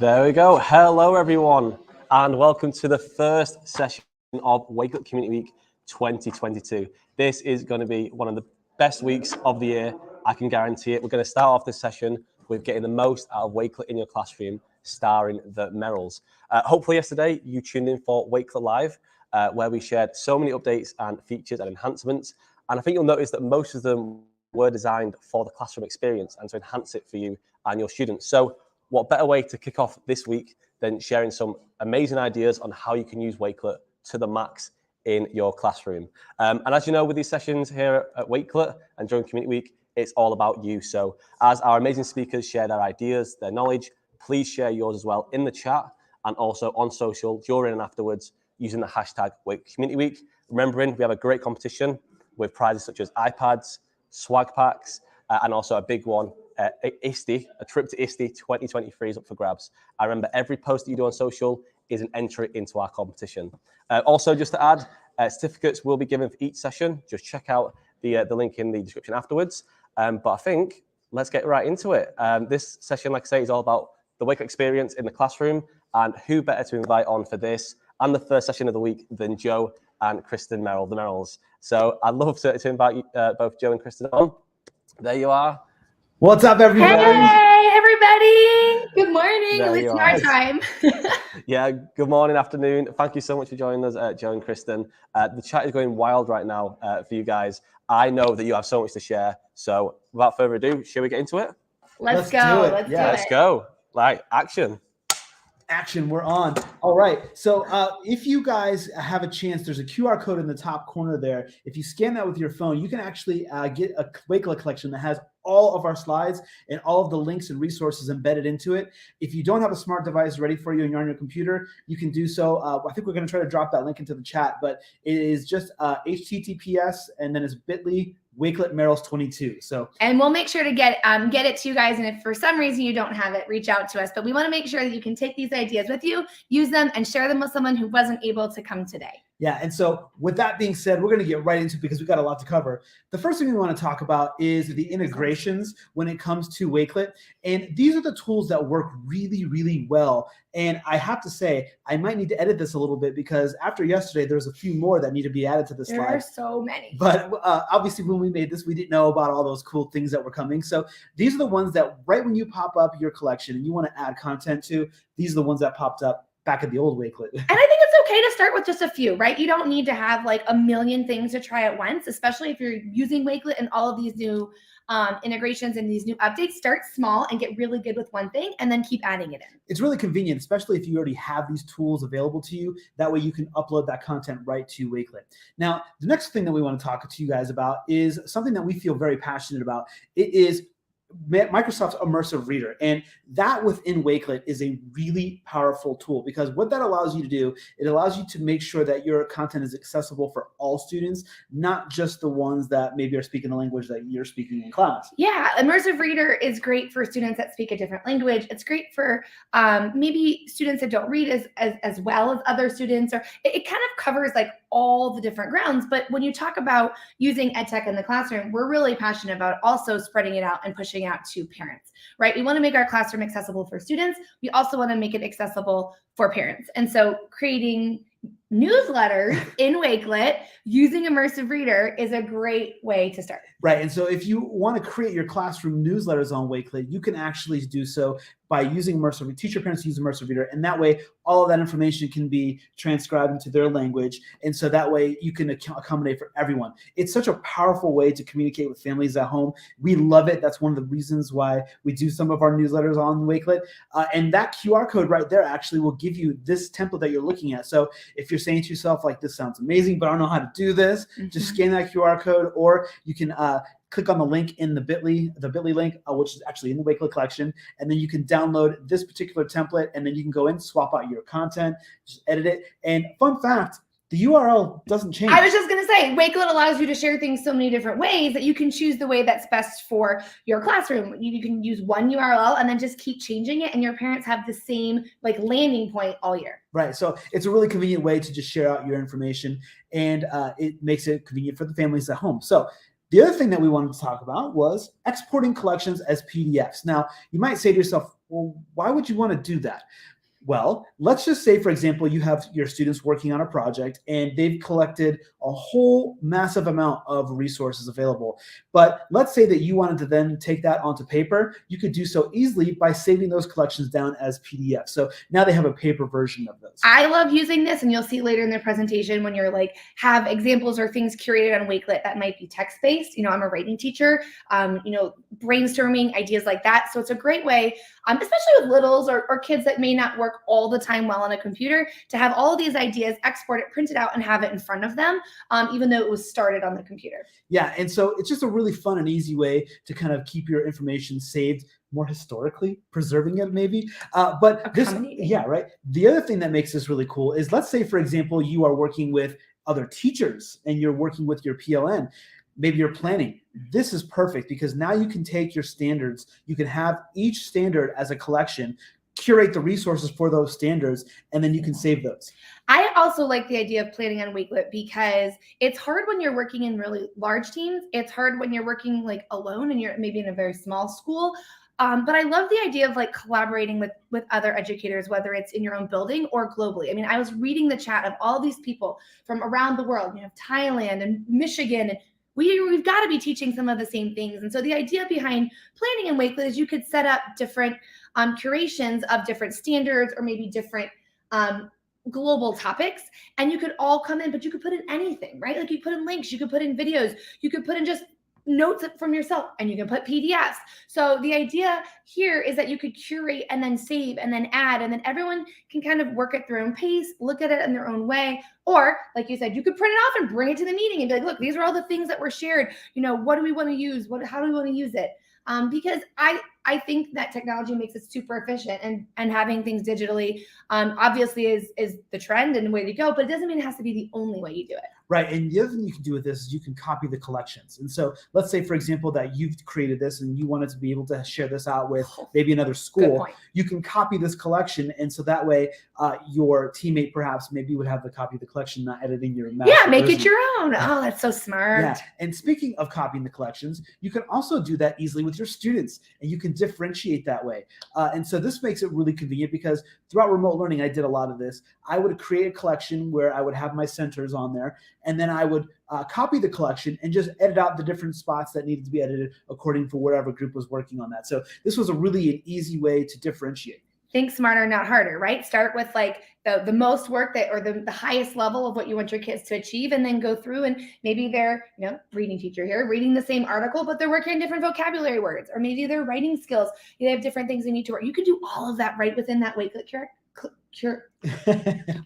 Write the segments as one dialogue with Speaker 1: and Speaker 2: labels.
Speaker 1: There we go. Hello, everyone, and welcome to the first session of Wakelet Community Week 2022. This is going to be one of the best weeks of the year. I can guarantee it. We're going to start off this session with getting the most out of Wakelet in your classroom, starring the Merrills. Hopefully yesterday you tuned in for Wakelet Live, where we shared so many updates and features and enhancements. And I think you'll notice that most of them were designed for the classroom experience and to enhance it for you and your students. So what better way to kick off this week than sharing some amazing ideas on how you can use Wakelet to the max in your classroom. And as you know, with these sessions here at Wakelet and during Community Week, it's all about you. So as our amazing speakers share their ideas, their knowledge, please share yours as well in the chat and also on social during and afterwards using the hashtag WakeCommunityWeek. Remembering we have a great competition with prizes such as iPads, swag packs, and also a big one, ISTE, a trip to ISTE 2023 is up for grabs. I remember every post that you do on social is an entry into our competition. Also, just to add, certificates will be given for each session. Just check out the link in the description afterwards. But I think let's get right into it. This session, like I say, is all about the Wakelet experience in the classroom, and who better to invite on for this and the first session of the week than Joe and Kristen Merrill, the Merrills. So I'd love to invite you, both Joe and Kristen on. There you are.
Speaker 2: What's up, everybody?
Speaker 3: Hey, everybody. Good morning.
Speaker 1: There
Speaker 3: At least
Speaker 1: you
Speaker 3: our
Speaker 1: are.
Speaker 3: time.
Speaker 1: Yeah, good morning, afternoon. Thank you so much for joining us, Joe and Kristen. The chat is going wild right now for you guys. I know that you have so much to share. So without further ado, shall we get into it?
Speaker 3: Let's go.
Speaker 2: do it.
Speaker 1: Let's go. Like, action.
Speaker 2: Action, we're on. All right. So if you guys have a chance, there's a QR code in the top corner there. If you scan that with your phone, you can actually get a Wakelet collection that has all of our slides and all of the links and resources embedded into it. If you don't have a smart device ready for you and you're on your computer, you can do so. I think we're going to try to drop that link into the chat, but it is just HTTPS and then it's bit.ly Wakelet Merrills 22. So,
Speaker 3: and we'll make sure to get it to you guys. And if for some reason you don't have it, reach out to us. But we want to make sure that you can take these ideas with you, use them, and share them with someone who wasn't able to come today.
Speaker 2: Yeah, and so with that being said, we're going to get right into it because we've got a lot to cover. The first thing we want to talk about is the integrations when it comes to Wakelet. And these are the tools that work really, really well. And I have to say, I might need to edit this a little bit because after yesterday, there's a few more that need to be added to the slide.
Speaker 3: There are so many.
Speaker 2: But obviously, when we made this, we didn't know about all those cool things that were coming. So these are the ones that right when you pop up your collection and you want to add content to, these are the ones that popped up back at the old Wakelet.
Speaker 3: And I think it's okay to start with just a few, right? You don't need to have like a million things to try at once, especially if you're using Wakelet and all of these new integrations and these new updates. Start small and get really good with one thing and then keep adding it in.
Speaker 2: It's really convenient, especially if you already have these tools available to you. That way you can upload that content right to Wakelet. Now, the next thing that we want to talk to you guys about is something that we feel very passionate about. It is Microsoft's Immersive Reader, and that within Wakelet is a really powerful tool because what that allows you to do, it allows you to make sure that your content is accessible for all students, not just the ones that maybe are speaking the language that you're speaking in class.
Speaker 3: Yeah, Immersive Reader is great for students that speak a different language. It's great for maybe students that don't read as well as other students, or it kind of covers like all the different grounds. But when you talk about using EdTech in the classroom, we're really passionate about also spreading it out and pushing out to parents, right? We want to make our classroom accessible for students. We also want to make it accessible for parents. And so creating newsletters in Wakelet using Immersive Reader is a great way to start.
Speaker 2: Right. And so if you want to create your classroom newsletters on Wakelet, you can actually do so by using Immersive Reader. Teach your parents to use Immersive Reader. And that way, all of that information can be transcribed into their language. And so that way you can accommodate for everyone. It's such a powerful way to communicate with families at home. We love it. That's one of the reasons why we do some of our newsletters on Wakelet. And that QR code right there actually will give you this template that you're looking at. So if you're saying to yourself, like, this sounds amazing, but I don't know how to do this, just scan that QR code, or you can click on the link in the bit.ly link, which is actually in the Wakelet collection, and then you can download this particular template, and then you can go in, swap out your content, just edit it. And fun fact, the URL doesn't change.
Speaker 3: I was just going to say, Wakelet allows you to share things so many different ways that you can choose the way that's best for your classroom. You can use one URL and then just keep changing it, and your parents have the same like landing point all year.
Speaker 2: Right. So it's a really convenient way to just share out your information, and it makes it convenient for the families at home. So the other thing that we wanted to talk about was exporting collections as PDFs. Now, you might say to yourself, well, why would you want to do that? Well, let's just say, for example, you have your students working on a project and they've collected a whole massive amount of resources available. But let's say that you wanted to then take that onto paper. You could do so easily by saving those collections down as PDFs. So now they have a paper version of those.
Speaker 3: I love using this, and you'll see later in the presentation when you're like have examples or things curated on Wakelet that might be text-based. You know, I'm a writing teacher, you know, brainstorming ideas like that. So it's a great way, especially with littles or kids that may not work all the time well on a computer, to have all of these ideas, export it, print it out, and have it in front of them, even though it was started on the computer.
Speaker 2: Yeah, and so it's just a really fun and easy way to kind of keep your information saved more historically, preserving it maybe. But this, yeah, right. The other thing that makes this really cool is, let's say, for example, you are working with other teachers and you're working with your PLN. Maybe you're planning. This is perfect because now you can take your standards. You can have each standard as a collection, curate the resources for those standards, and then you can save those.
Speaker 3: I also like the idea of planning on Wakelet because it's hard when you're working in really large teams. It's hard when you're working like alone and you're maybe in a very small school. But I love the idea of like collaborating with other educators, whether it's in your own building or globally. I mean, I was reading the chat of all these people from around the world. You know, Thailand and Michigan, and we've got to be teaching some of the same things. And so the idea behind planning in Wakelet is you could set up different curations of different standards or maybe different global topics, and you could all come in, but you could put in anything, right? Like you put in links, you could put in videos, you could put in just notes from yourself, and you can put PDFs. So the idea here is that you could curate and then save and then add, and then everyone can kind of work at their own pace, look at it in their own way. Or like you said, you could print it off and bring it to the meeting and be like, look, these are all the things that were shared. You know, what do we want to use? How do we want to use it? Because I think that technology makes it super efficient, and having things digitally obviously is the trend and the way to go, but it doesn't mean it has to be the only way you do it.
Speaker 2: Right, and the other thing you can do with this is you can copy the collections. And so let's say, for example, that you've created this and you wanted to be able to share this out with maybe another school. You can copy this collection, and so that way your teammate perhaps maybe would have the copy of the collection, not editing your master
Speaker 3: make
Speaker 2: version.
Speaker 3: It your own. Oh, that's so smart.
Speaker 2: Yeah, and speaking of copying the collections, you can also do that easily with your students, and you can differentiate that way. And so this makes it really convenient because throughout remote learning, I did a lot of this. I would create a collection where I would have my centers on there, and then I would copy the collection and just edit out the different spots that needed to be edited according to whatever group was working on that. So this was really an easy way to differentiate.
Speaker 3: Think smarter, not harder, right? Start with like the most work or the highest level of what you want your kids to achieve, and then go through, and maybe they're, you know, reading teacher here, reading the same article, but they're working on different vocabulary words, or maybe their writing skills. They have different things they need to work. You could do all of that right within that Wakelet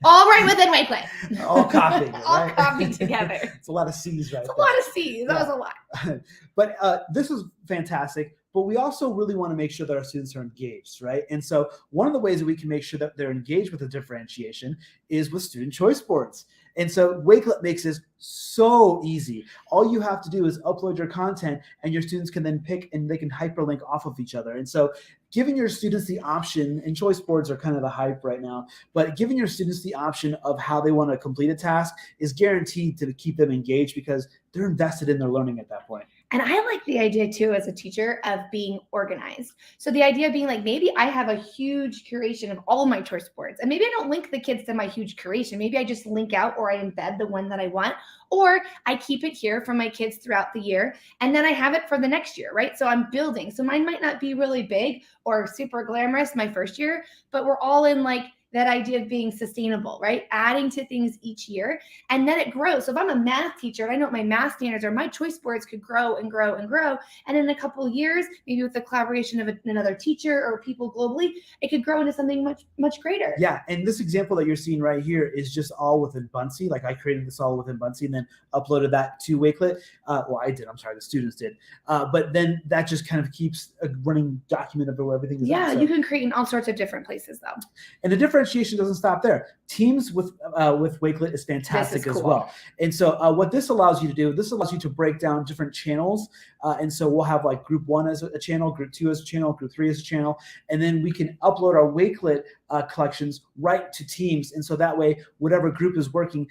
Speaker 3: all right within Wakelet.
Speaker 2: All copied.
Speaker 3: All copied together.
Speaker 2: It's a lot of C's, right?
Speaker 3: It's a lot of C's. That was a lot.
Speaker 2: But this is fantastic. But we also really want to make sure that our students are engaged, right? And so one of the ways that we can make sure that they're engaged with the differentiation is with student choice boards. And so Wakelet makes this so easy. All you have to do is upload your content, and your students can then pick, and they can hyperlink off of each other. And so giving your students the option, and choice boards are kind of the hype right now, but giving your students the option of how they want to complete a task is guaranteed to keep them engaged because they're invested in their learning at that point.
Speaker 3: And I like the idea too, as a teacher, of being organized. So the idea being like, maybe I have a huge curation of all my choice boards, and maybe I don't link the kids to my huge curation. Maybe I just link out, or I embed the one that I want, or I keep it here for my kids throughout the year, and then I have it for the next year, right? So I'm building. So mine might not be really big or super glamorous my first year, but we're all in like that idea of being sustainable, right? Adding to things each year, and then it grows. So if I'm a math teacher and I know what my math standards are, my choice boards could grow and grow and grow. And in a couple of years, maybe with the collaboration of another teacher or people globally, it could grow into something much, much greater.
Speaker 2: Yeah, and this example that you're seeing right here is just all within Buncee. Like I created this all within Buncee and then uploaded that to Wakelet. Well, I did. I'm sorry, the students did. But then that just kind of keeps a running document of where everything is.
Speaker 3: Yeah, you can create in all sorts of different places though.
Speaker 2: And the differentiation doesn't stop there. Teams with Wakelet is fantastic as
Speaker 3: cool.
Speaker 2: well. And so what this allows you to do, this allows you to break down different channels. And so we'll have like group 1 as a channel, group 2 as a channel, group 3 as a channel. And then we can upload our Wakelet collections right to Teams. And so that way, whatever group is working,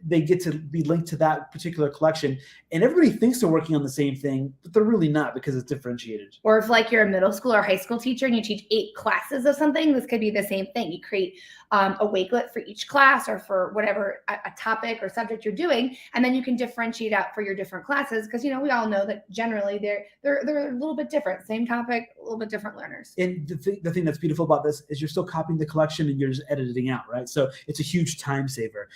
Speaker 2: they get to be linked to that particular collection. And everybody thinks they're working on the same thing, but they're really not because it's differentiated.
Speaker 3: Or if like you're a middle school or high school teacher and you teach 8 classes of something, this could be the same thing. You create a Wakelet for each class or for whatever a topic or subject you're doing, and then you can differentiate out for your different classes because, we all know that generally they're a little bit different. Same topic, a little bit different learners.
Speaker 2: And the thing that's beautiful about this is you're still copying the collection and you're just editing out, right? So it's a huge time saver.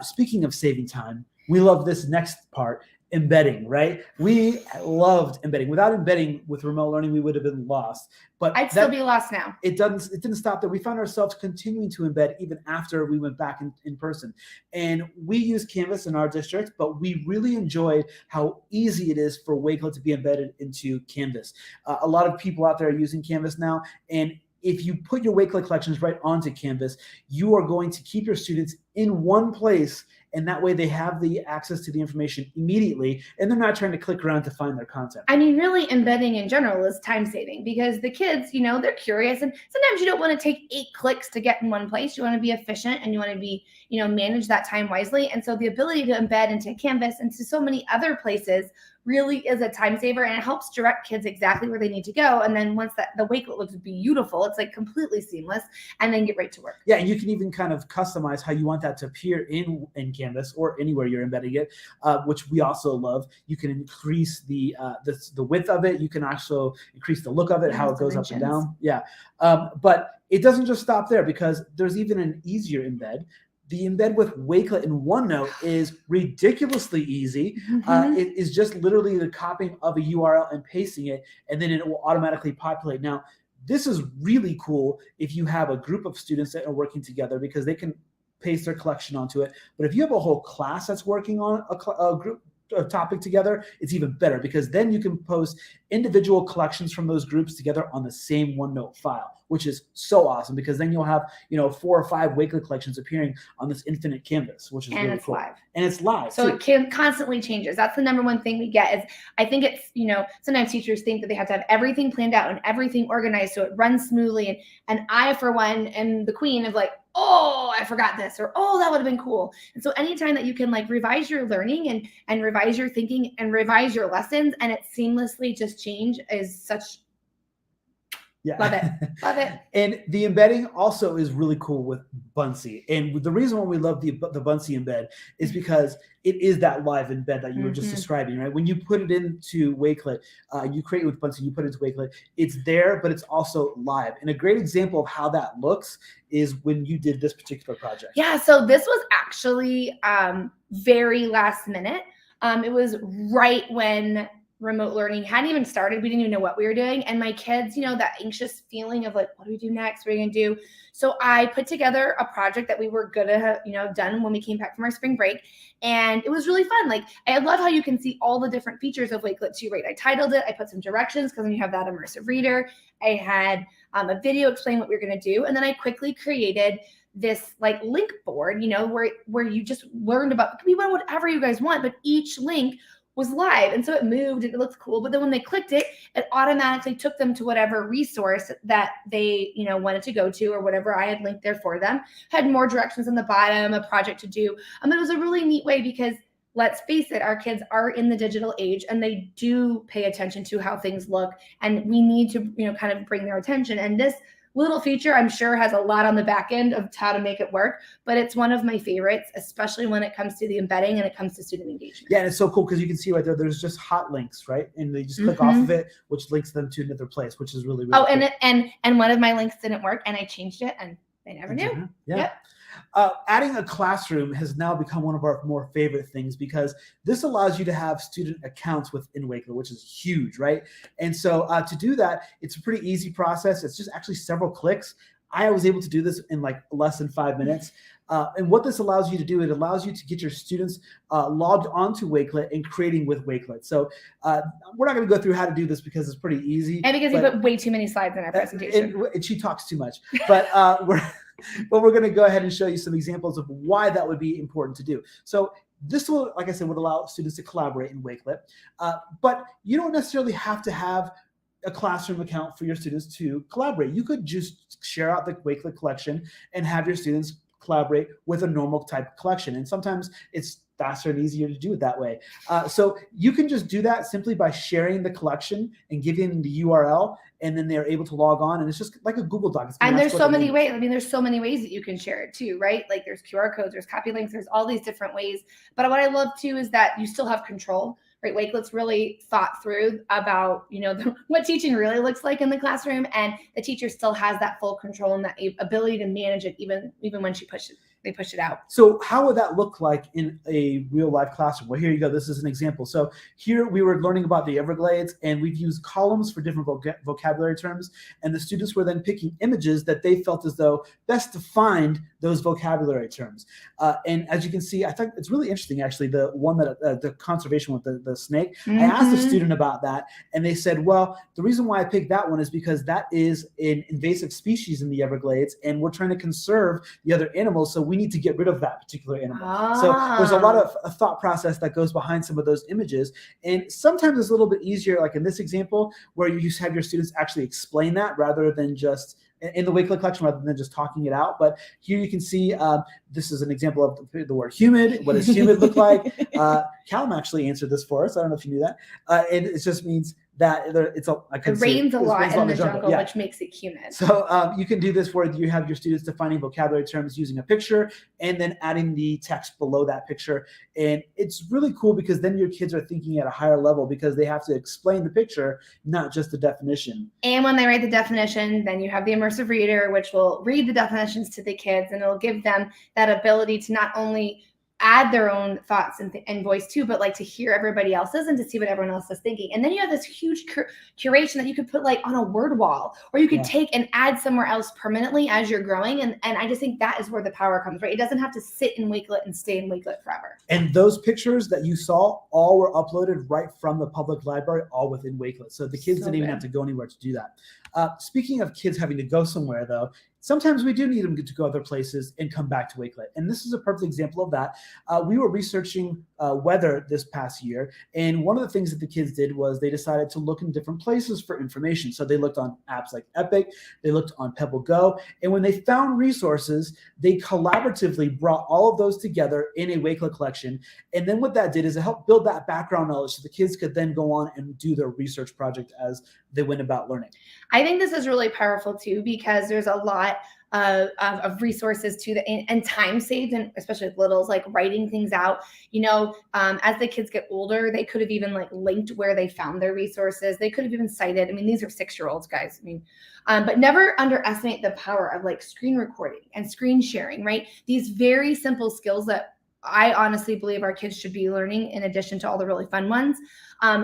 Speaker 2: Speaking of saving time, we love this next part, embedding, right? We loved embedding. Without embedding with remote learning, we would have been lost. But
Speaker 3: I'd still be lost now.
Speaker 2: It didn't stop there. We found ourselves continuing to embed even after we went back in person. And we use Canvas in our district, but we really enjoyed how easy it is for Wakelet to be embedded into Canvas. A lot of people out there are using Canvas now, and if you put your Wakelet collections right onto Canvas, you are going to keep your students in one place, and that way they have the access to the information immediately, and they're not trying to click around to find their content.
Speaker 3: I mean, really embedding in general is time saving because the kids, they're curious, and sometimes you don't want to take 8 clicks to get in one place. You want to be efficient and you want to be, manage that time wisely. And so the ability to embed into Canvas and to so many other places really is a time saver, and it helps direct kids exactly where they need to go. And then once the Wakelet looks beautiful, it's like completely seamless, and then get right to work.
Speaker 2: Yeah, and you can even kind of customize how you want that to appear in Canvas or anywhere you're embedding it, which we also love. You can increase the width of it. You can also increase the look of it, how it goes up and down. Yeah, but it doesn't just stop there because there's even an easier embed. The embed with Wakelet in OneNote is ridiculously easy. It is just literally the copying of a URL and pasting it, and then it will automatically populate. Now, this is really cool if you have a group of students that are working together because they can paste their collection onto it. But if you have a whole class that's working on a group topic together, it's even better because then you can post individual collections from those groups together on the same OneNote file, which is so awesome because then you'll have 4 or 5 Wakelet collections appearing on this infinite canvas, which is really cool.
Speaker 3: Live.
Speaker 2: And it's live.
Speaker 3: So
Speaker 2: too.
Speaker 3: It can constantly changes. That's the number one thing we get is I think it's, sometimes teachers think that they have to have everything planned out and everything organized so it runs smoothly. And I, for one, am the queen of like, oh, I forgot this, or oh, that would have been cool. And so anytime that you can like revise your learning and revise your thinking and revise your lessons and it seamlessly just change is such.
Speaker 2: Yeah.
Speaker 3: Love it. Love it.
Speaker 2: And the embedding also is really cool with Buncee. And the reason why we love the Buncee embed is because it is that live embed that you were just describing, right? When you put it into Wakelet, you create it with Buncee, you put it into Wakelet, it's there, but it's also live. And a great example of how that looks is when you did this particular project.
Speaker 3: Yeah, so this was actually very last minute. It was right when remote learning hadn't even started. We didn't even know what we were doing. And my kids, that anxious feeling of like, what do we do next? What are we going to do? So I put together a project that we were going to have, done when we came back from our spring break. And it was really fun. Like, I love how you can see all the different features of Wakelet too, right? I titled it, I put some directions because then you have that immersive reader. I had a video explaining what we were going to do. And then I quickly created this like link board, where you just learned about, it could be whatever you guys want, but each link was live. And so it moved and it looked cool. But then when they clicked it, it automatically took them to whatever resource that they, wanted to go to or whatever I had linked there for them. Had more directions on the bottom, a project to do. It was a really neat way because let's face it, our kids are in the digital age and they do pay attention to how things look. And we need to, kind of bring their attention. And this little feature, I'm sure, has a lot on the back end of how to make it work, but it's one of my favorites, especially when it comes to the embedding and it comes to student engagement.
Speaker 2: Yeah, and it's so cool because you can see right there, there's just hot links, right? And they just click off of it, which links them to another place, which is really, really cool.
Speaker 3: And one of my links didn't work and I changed it and they never knew.
Speaker 2: Yeah.
Speaker 3: Yep.
Speaker 2: Adding a classroom has now become one of our more favorite things because this allows you to have student accounts within Wakelet, which is huge, right? And so to do that, it's a pretty easy process. It's just actually several clicks. I was able to do this in like less than 5 minutes. And what this allows you to do, it allows you to get your students logged onto Wakelet and creating with Wakelet. So we're not going to go through how to do this because it's pretty easy.
Speaker 3: And because you put way too many slides in our presentation.
Speaker 2: And she talks too much. But But we're going to go ahead and show you some examples of why that would be important to do. So this will, like I said, would allow students to collaborate in Wakelet. But you don't necessarily have to have a classroom account for your students to collaborate. You could just share out the Wakelet collection and have your students collaborate with a normal type collection. And sometimes it's faster and easier to do it that way. So you can just do that simply by sharing the collection and giving the URL, and then they're able to log on, and it's just like a Google Doc.
Speaker 3: And there's so many ways. I mean, there's so many ways that you can share it too, right? Like there's QR codes, there's copy links, there's all these different ways. But what I love too is that you still have control, right? Wakelet's really thought through about, what teaching really looks like in the classroom, and the teacher still has that full control and that ability to manage it even when they push it out.
Speaker 2: So how would that look like in a real life classroom? Well, here you go. This is an example. So here we were learning about the Everglades, and we've used columns for different vocabulary terms. And the students were then picking images that they felt as though best defined those vocabulary terms. And as you can see, I think it's really interesting, actually, the one that the conservation with the snake. I asked a student about that, and they said, well, the reason why I picked that one is because that is an invasive species in the Everglades, and we're trying to conserve the other animals, so we need to get rid of that particular animal. So there's a lot of a thought process that goes behind some of those images. And sometimes it's a little bit easier, like in this example, where you just have your students actually explain that rather than just in the Wakelet collection, rather than just talking it out. But here you can see, this is an example of the word humid. What does humid look like? Callum actually answered this for us. I don't know if you knew that. And it just means that it
Speaker 3: rains a lot in the jungle, which makes it humid.
Speaker 2: So you can do this where you have your students defining vocabulary terms using a picture and then adding the text below that picture. And it's really cool because then your kids are thinking at a higher level because they have to explain the picture, not just the definition.
Speaker 3: And when they write the definition, then you have the immersive reader, which will read the definitions to the kids, and it'll give them that ability to not only add their own thoughts and voice too, but like to hear everybody else's and to see what everyone else is thinking. And then you have this huge curation that you could put like on a word wall, or you could take and add somewhere else permanently as you're growing. And I just think that is where the power comes, right? It doesn't have to sit in Wakelet and stay in Wakelet forever.
Speaker 2: And those pictures that you saw all were uploaded right from the public library, all within Wakelet. So the kids didn't even have to go anywhere to do that. Speaking of kids having to go somewhere though, sometimes we do need them to go other places and come back to Wakelet. And this is a perfect example of that. We were researching weather this past year. And one of the things that the kids did was they decided to look in different places for information. So they looked on apps like Epic, they looked on Pebble Go. And when they found resources, they collaboratively brought all of those together in a Wakelet collection. And then what that did is it helped build that background knowledge so the kids could then go on and do their research project as they went about learning.
Speaker 3: I think this is really powerful too, because there's a lot of resources too and time saved, and especially with littles, like writing things out. As the kids get older, they could have even like linked where they found their resources. They could have even cited. I mean, these are 6-year-olds, guys. But never underestimate the power of like screen recording and screen sharing, right? These very simple skills that I honestly believe our kids should be learning in addition to all the really fun ones.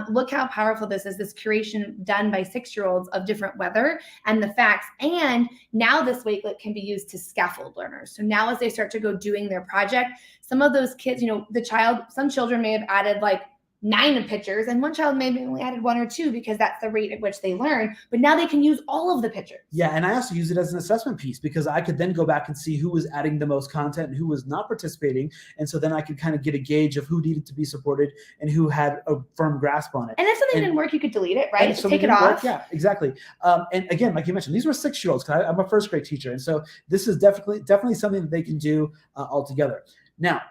Speaker 3: Look how powerful this is, this curation done by 6-year-olds of different weather and the facts. And now this Wakelet can be used to scaffold learners. So now as they start to go doing their project, some of those kids, some children may have added like 9 pictures, and one child maybe only added 1 or 2 because that's the rate at which they learn. But now they can use all of the pictures.
Speaker 2: Yeah, and I also use it as an assessment piece because I could then go back and see who was adding the most content and who was not participating. And so then I could kind of get a gauge of who needed to be supported and who had a firm grasp on it.
Speaker 3: And if something didn't work, you could delete it, right? Take it off.
Speaker 2: Yeah, exactly. And again, like you mentioned, these were 6-year-olds. I'm a first grade teacher. And so this is definitely something that they can do all together. Now,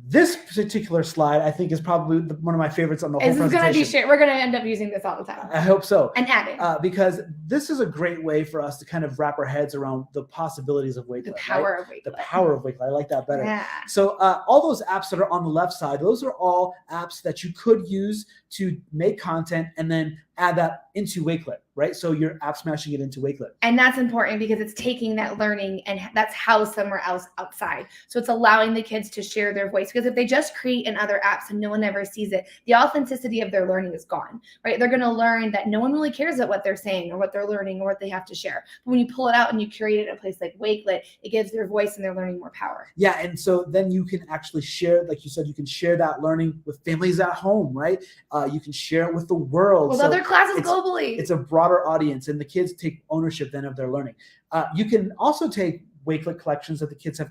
Speaker 2: this particular slide, I think, is probably one of my favorites on the whole presentation.
Speaker 3: We're going to end up using this all the time.
Speaker 2: I hope so.
Speaker 3: And adding.
Speaker 2: Because this is a great way for us to kind of wrap our heads around the possibilities of Wakelet.
Speaker 3: The power of Wakelet.
Speaker 2: The power of Wakelet. I like that better.
Speaker 3: Yeah.
Speaker 2: So all those apps that are on the left side, those are all apps that you could use to make content and then add that into Wakelet, right? So you're app smashing it into Wakelet.
Speaker 3: And that's important because it's taking that learning and that's housed somewhere else outside. So it's allowing the kids to share their voice, because if they just create in other apps and no one ever sees it, the authenticity of their learning is gone, right? They're going to learn that no one really cares about what they're saying or what they're learning or what they have to share. But when you pull it out and you curate it in a place like Wakelet, it gives their voice and their learning more power.
Speaker 2: Yeah, and so then you can actually share, like you said, you can share that learning with families at home, right? You can share it with the world.
Speaker 3: With other classes globally.
Speaker 2: It's a broader audience, and the kids take ownership then of their learning. You can also take Wakelet collections that the kids have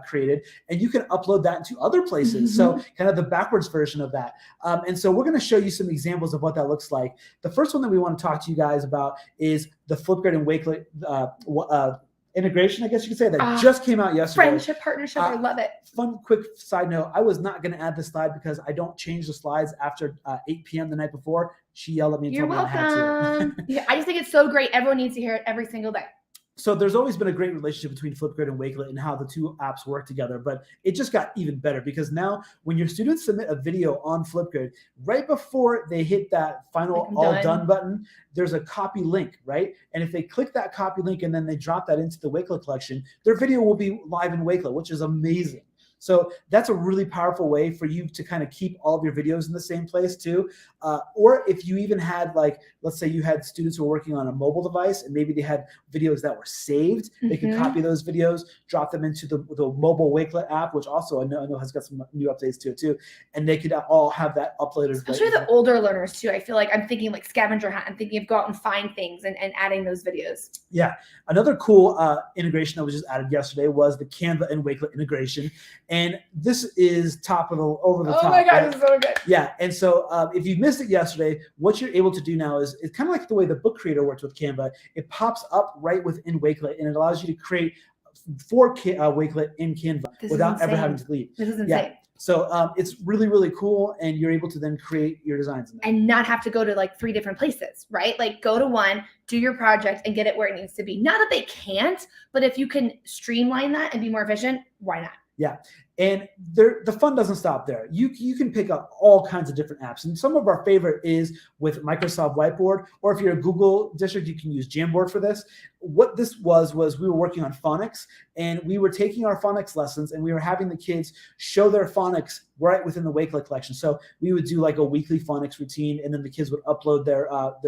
Speaker 2: created, and you can upload that into other places. So kind of the backwards version of that. And so we're going to show you some examples of what that looks like. The first one that we want to talk to you guys about is the Flipgrid and Wakelet integration, I guess you could say, that just came out yesterday.
Speaker 3: Friendship, partnership, I love it.
Speaker 2: Fun, quick side note, I was not going to add this slide because I don't change the slides after 8 p.m. the night before. She yelled at me and told me I had to.
Speaker 3: Yeah, I just think it's so great. Everyone needs to hear it every single day.
Speaker 2: So there's always been a great relationship between Flipgrid and Wakelet and how the two apps work together, but it just got even better because now when your students submit a video on Flipgrid, right before they hit that final all done button, there's a copy link, right? And if they click that copy link and then they drop that into the Wakelet collection, their video will be live in Wakelet, which is amazing. So that's a really powerful way for you to kind of keep all of your videos in the same place too. Or if you even had, like, let's say you had students who were working on a mobile device and maybe they had videos that were saved, they could copy those videos, drop them into the mobile Wakelet app, which also I know has got some new updates to it too. And they could all have that uploaded.
Speaker 3: Especially the older learners too. I feel like I'm thinking like scavenger hunt. I'm thinking of go out and find things and adding those videos. Yeah.
Speaker 2: Another cool integration that was just added yesterday was the Canva and Wakelet integration. And this is over the top.
Speaker 3: Oh my God,
Speaker 2: right?
Speaker 3: It's so good.
Speaker 2: Yeah, and so if you missed it yesterday, what you're able to do now is it's kind of like the way the book creator works with Canva. It pops up right within Wakelet, and it allows you to create for Wakelet in Canva without ever having to leave.
Speaker 3: This is insane.
Speaker 2: Yeah. So it's really, really cool, and you're able to then create your designs in there.
Speaker 3: And not have to go to like 3 different places, right? Like go to one, do your project, and get it where it needs to be. Not that they can't, but if you can streamline that and be more efficient, why not?
Speaker 2: Yeah. And the fun doesn't stop there. You can pick up all kinds of different apps. And some of our favorite is with Microsoft Whiteboard, or if you're a Google district, you can use Jamboard for this. What this was we were working on phonics, and we were taking our phonics lessons and we were having the kids show their phonics right within the Wakelet collection. So we would do like a weekly phonics routine, and then the kids would upload their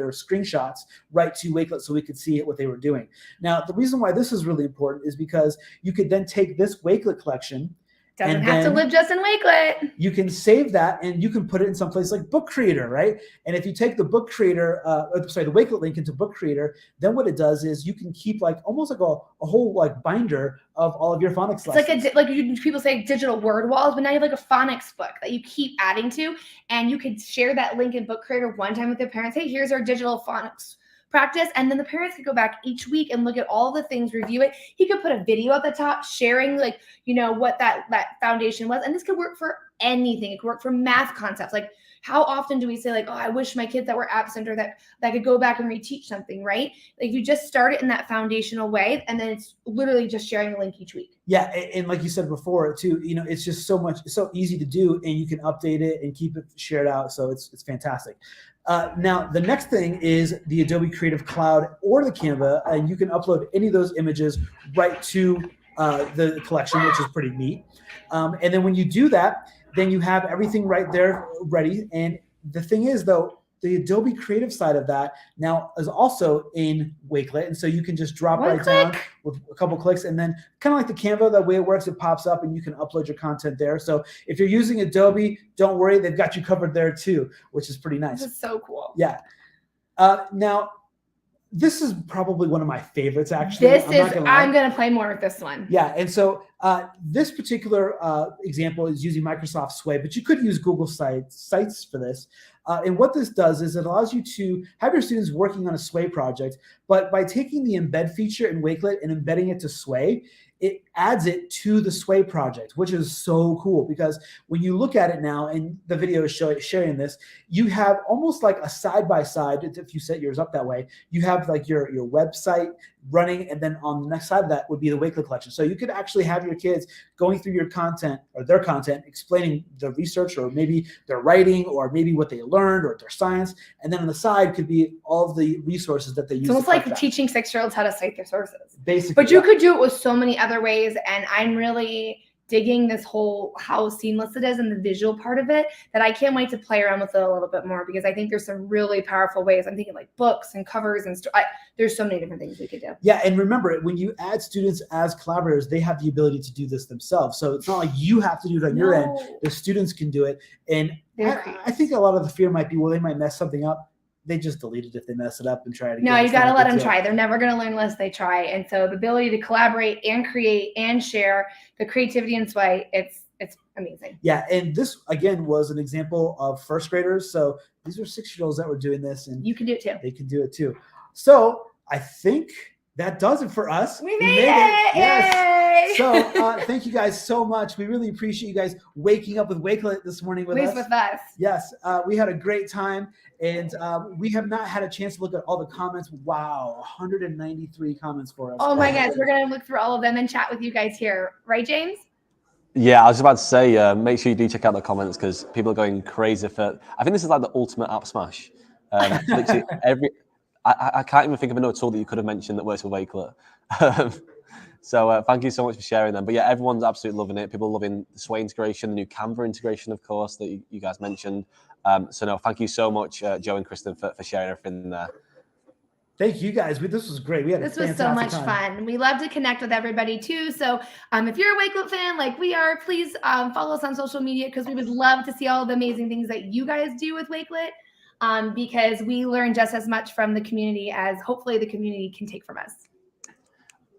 Speaker 2: screenshots right to Wakelet so we could see what they were doing. Now, the reason why this is really important is because you could then take this Wakelet collection.
Speaker 3: Doesn't have to live just in Wakelet.
Speaker 2: You can save that and you can put it in some place like Book Creator, right? And if you take the Book Creator, the Wakelet link into Book Creator, then what it does is you can keep like almost like a whole like binder of all of your phonics lessons.
Speaker 3: It's like people say digital word walls, but now you have like a phonics book that you keep adding to, and you could share that link in Book Creator one time with their parents. Hey, here's our digital phonics practice, and then the parents could go back each week and look at all the things, review it. He could put a video at the top sharing like, you know, what that foundation was. And this could work for anything. It could work for math concepts. Like how often do we say like, oh, I wish my kids that were absent or that could go back and reteach something, right? Like you just start it in that foundational way, and then it's literally just sharing the link each week.
Speaker 2: Yeah, and like you said before too, you know, it's just so easy to do, and you can update it and keep it shared out. So it's fantastic. Now, the next thing is the Adobe Creative Cloud or the Canva, and you can upload any of those images right to the collection, which is pretty neat. And then when you do that, then you have everything right there ready. And the thing is, though, the Adobe Creative side of that now is also in Wakelet. And so you can just drop down with a couple clicks, and then kind of like the Canva, the way it works, it pops up and you can upload your content there. So if you're using Adobe, don't worry, they've got you covered there too, which is pretty nice.
Speaker 3: This is so cool.
Speaker 2: Yeah. Now, this is probably one of my favorites, actually.
Speaker 3: I'm going to play more with this one.
Speaker 2: Yeah. And so this particular example is using Microsoft Sway, but you could use Google Sites for this. And what this does is it allows you to have your students working on a Sway project, but by taking the embed feature in Wakelet and embedding it to Sway, it adds it to the Sway project, which is so cool because when you look at it now, and the video is sharing this, you have almost like a side-by-side, if you set yours up that way, you have like your website running, and then on the next side of that would be the Wakelet collection. So you could actually have your kids going through your content or their content, explaining the research or maybe their writing or maybe what they learned or their science. And then on the side could be all of the resources that they use.
Speaker 3: It's almost like teaching 6-year-olds how to cite their sources.
Speaker 2: Basically.
Speaker 3: But you could do it with so many other ways. And I'm really digging this whole how seamless it is and the visual part of it that I can't wait to play around with it a little bit more, because I think there's some really powerful ways. I'm thinking like books and covers and there's so many different things we could do.
Speaker 2: Yeah, and remember, when you add students as collaborators, they have the ability to do this themselves. So it's not like you have to do it on your end. The students can do it. And I think a lot of the fear might be, well, they might mess something up. they just delete it if they mess it up and try it again.
Speaker 3: No, you
Speaker 2: It's not
Speaker 3: got to
Speaker 2: a
Speaker 3: let
Speaker 2: big
Speaker 3: them
Speaker 2: deal.
Speaker 3: try. They're never going to learn unless they try. And so the ability to collaborate and create and share, the creativity and sway, it's amazing.
Speaker 2: Yeah, and this again was an example of first graders. So these are 6-year-olds that were doing this, and
Speaker 3: You can do it too.
Speaker 2: they can do it too. So I think that does it for us.
Speaker 3: We made it.
Speaker 2: Yes.
Speaker 3: Yay!
Speaker 2: So thank you guys so much. We really appreciate you guys waking up with Wakelet this morning with
Speaker 3: At
Speaker 2: us.
Speaker 3: least with us.
Speaker 2: Yes, we had a great time, and we have not had a chance to look at all the comments. Wow, 193 comments for us.
Speaker 3: Oh my gosh, we're going to look through all of them and chat with you guys here. Right, James?
Speaker 1: Yeah, I was about to say, make sure you do check out the comments because people are going crazy for. I think this is like the ultimate app smash. Literally I can't even think of another tool that you could have mentioned that works with Wakelet. So thank you so much for sharing them. But yeah, everyone's absolutely loving it. People are loving the Sway integration, the new Canva integration, of course, that you guys mentioned. So no, thank you so much, Joe and Kristen, for sharing everything there.
Speaker 2: Thank you guys. This was great.
Speaker 3: This was so much fun. We love to connect with everybody too. So if you're a Wakelet fan like we are, please follow us on social media because we would love to see all the amazing things that you guys do with Wakelet because we learn just as much from the community as hopefully the community can take from us.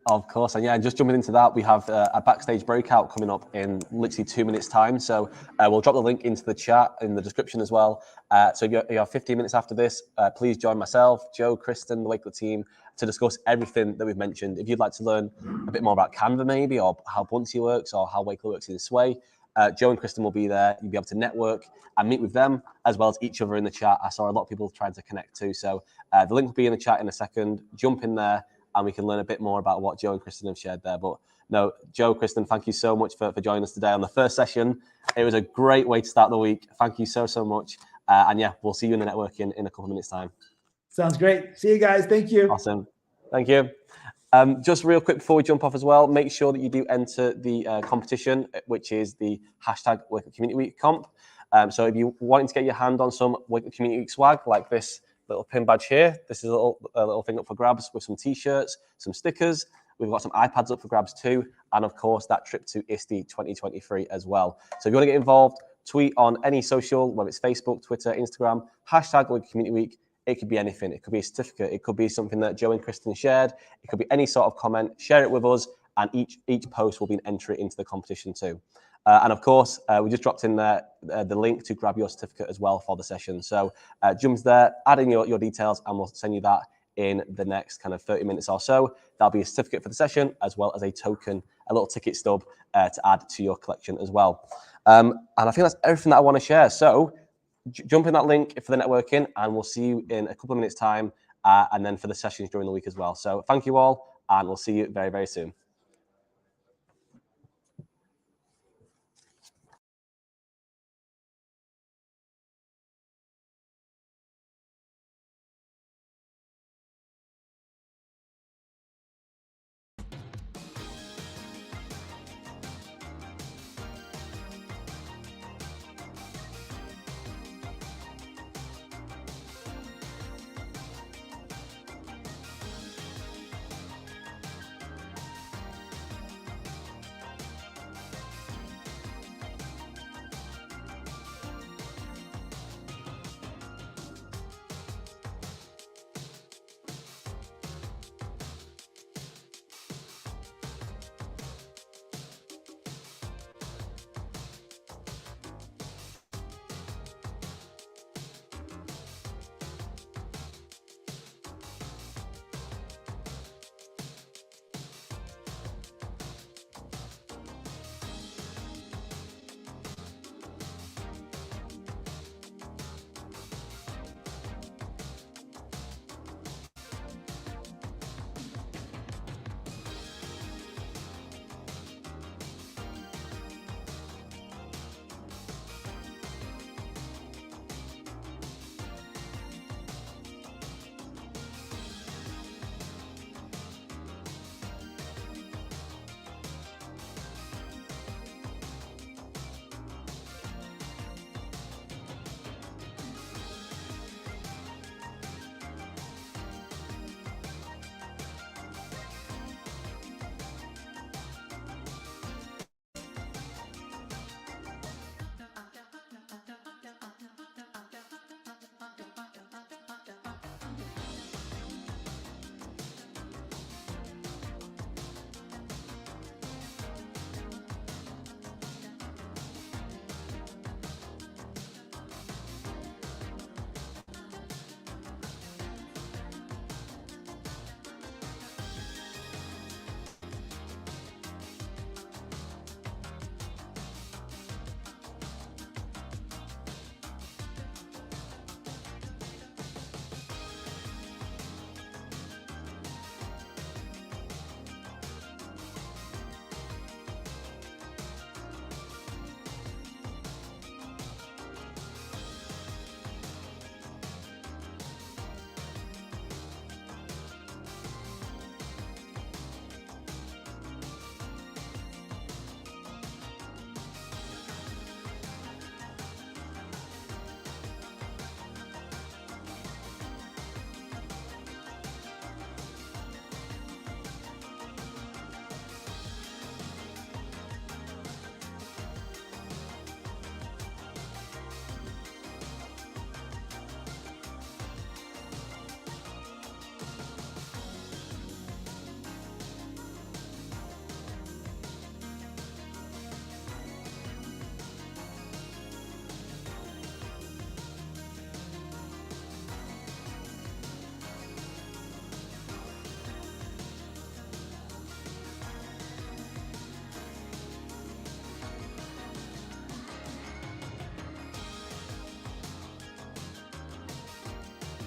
Speaker 1: Of course, and yeah, just jumping into that, we have a backstage breakout coming up in literally 2 minutes' time. So we'll drop the link into the chat in the description as well. So you have 15 minutes after this. Please join myself, Joe, Kristen, the Wakelet team to discuss everything that we've mentioned. If you'd like to learn a bit more about Canva maybe, or how Buncee works, or how Wakelet works in Sway, Joe and Kristen will be there. You'll be able to network and meet with them as well as each other in the chat. I saw a lot of people trying to connect too. So the link will be in the chat in a second. Jump in there, and we can learn a bit more about what Joe and Kristen have shared there. But no, Joe, Kristen, thank you so much for joining us today on the first session. It was a great way to start the week. Thank you so much. And yeah, we'll see you in the networking in a couple of minutes' time.
Speaker 2: Sounds great. See you guys. Thank you.
Speaker 1: Awesome. Thank you. Just real quick before we jump off as well, make sure that you do enter the competition, which is the hashtag Wakelet Community Week comp. So if you're wanting to get your hand on some Wakelet Community Week swag like this little pin badge here. This is a little thing up for grabs with some t-shirts, some stickers. We've got some iPads up for grabs too. And of course, that trip to ISTE 2023 as well. So if you want to get involved, tweet on any social, whether it's Facebook, Twitter, Instagram, hashtag Wakelet Community Week. It could be anything. It could be a certificate. It could be something that Joe and Kristen shared. It could be any sort of comment. Share it with us. And each post will be an entry into the competition too. And of course, we just dropped in there the link to grab your certificate as well for the session. So jump there, add in your details, and we'll send you that in the next kind of 30 minutes or so. That'll be a certificate for the session, as well as a token, a little ticket stub to add to your collection as well. And I think that's everything that I want to share. So jump in that link for the networking, and we'll see you in a couple of minutes' time, and then for the sessions during the week as well. So thank you all, and we'll see you very, very soon.